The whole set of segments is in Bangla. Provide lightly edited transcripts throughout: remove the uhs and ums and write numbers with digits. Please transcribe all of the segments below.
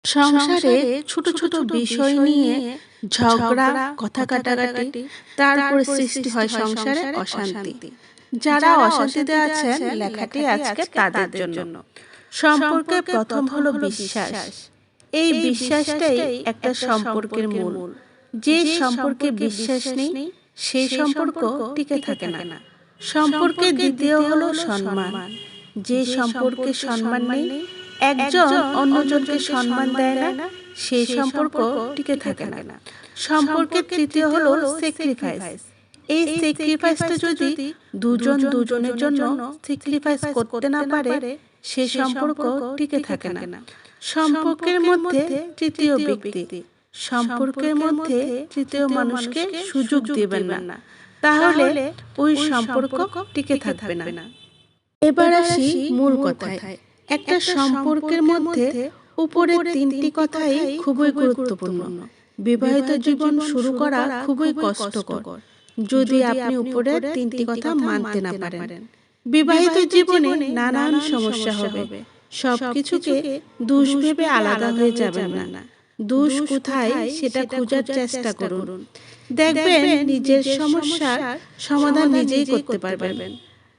সংসারে ছোট ছোট বিষয় নিয়ে ঝগড়া, কথা কাটাকাটি, তারপরে সৃষ্টি হয় সংসারে অশান্তি। যারা অশান্তিতে আছেন, লেখাটি আজকে তাদের জন্য। সম্পর্কে প্রথম হলো বিশ্বাস। এই বিশ্বাসটাই একটা সম্পর্কের মূল। যে সম্পর্কে বিশ্বাস নেই, সেই সম্পর্ক টিকে থাকে না। সম্পর্কের দ্বিতীয় হলো সম্মান। যে সম্পর্কে সম্মান নেই, একজন অন্যজনকে সম্মান দেয় না, সেই সম্পর্ক টিকে থাকে না। সম্পর্কের তৃতীয় হলো স্যাক্রিফাইস। এই স্যাক্রিফাইসটা যদি দুজন দুজনের জন্য স্যাক্রিফাইস করতে না পারে, সেই সম্পর্ক টিকে থাকে না। সম্পর্কের মধ্যে তৃতীয় ব্যক্তি, সম্পর্কের মধ্যে তৃতীয় মানুষকে সুযোগ দিবেন না, তাহলে ওই সম্পর্ক টিকে থাকবে না। এবার আসি মূল কথায়। একটা সম্পর্কের মধ্যে উপরের তিনটি কথাই খুবই গুরুত্বপূর্ণ। বিবাহিত জীবন শুরু করা খুবই কষ্টকর যদি আপনি উপরের তিনটি কথা মানতে না পারেন। বিবাহিত জীবনে নানান সমস্যা হবে। সবকিছুকে দোষ ভেবে আলাদা হয়ে যাবেন না। দোষ কোথায় সেটা খোঁজার চেষ্টা করুন। দেখবেন নিজের সমস্যার সমাধান নিজেই করতে পারবেন।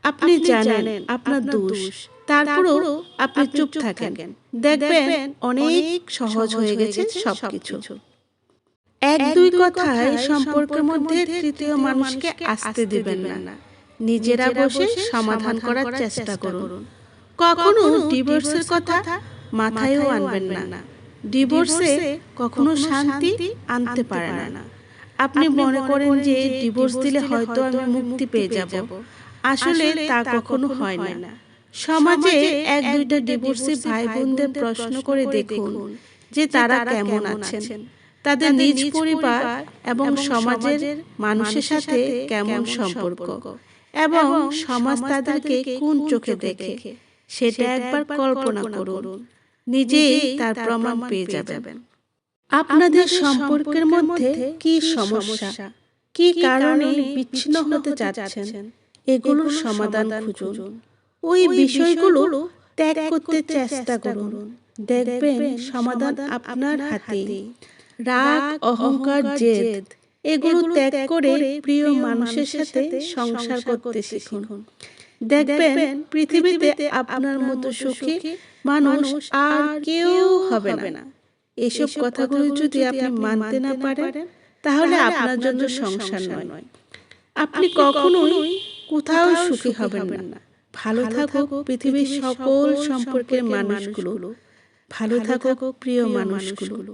আপনি জানেন আপনার দোষ, তারপরও আপনি চুপ থাকেন, দেখবেন অনেক সহজ হয়ে গেছে সবকিছু। এক দুই কথায় সম্পর্কের মধ্যে তৃতীয় মানুষকে আসতে দিবেন না। নিজেরা বসে সমাধান করার চেষ্টা করুন। কখনো ডিভোর্সের কথা মাথায়ও আনবেন না। ডিভোর্সে কখনো শান্তি আনতে পারে না। আপনি মনে করেন যে ডিভোর্স দিলে হয়তো আমি মুক্তি পেয়ে যাব, আসলে তা কখনো হয় না। সমাজে এক দুইটা ডিভোর্সি ভাই বোনদের প্রশ্ন করে দেখুন যে তারা কেমন আছেন, তাদের নিজ পরিবার এবং সমাজের মানুষের সাথে কেমন সম্পর্ক, এবং সমাজ তাদেরকে কোন চোখে দেখে, সেটা একবার কল্পনা করুন। নিজেই তার প্রমাণ পেয়ে যাবেন। আপনাদের সম্পর্কের মধ্যে কি সমস্যা, কি কারণে বিচ্ছিন্ন হতে চাচ্ছেন, এগুলোর সমাধান খুঁজুন। ওই বিষয়গুলো ত্যাগ করতে চেষ্টা করুন। দেখবেন সমাধান আপনার হাতেই। রাগ, অহংকার, জেদ এগুলো ত্যাগ করে প্রিয় মানুষের সাথে সংসার করতে শিখুন। দেখবেন পৃথিবীতে আপনার মতো সুখী মানুষ আর কেউ হবে না। এসব কথাগুলো যদি আপনি মানতে না পারেন, তাহলে আপনার জন্য সংসার নয়। আপনি কখনোই কোথাও সুখী হবেন না। ভালো থাকুক পৃথিবীর সকল সম্পর্কের মানুষগুলো, ভালো থাকুক প্রিয় মানুষগুলো।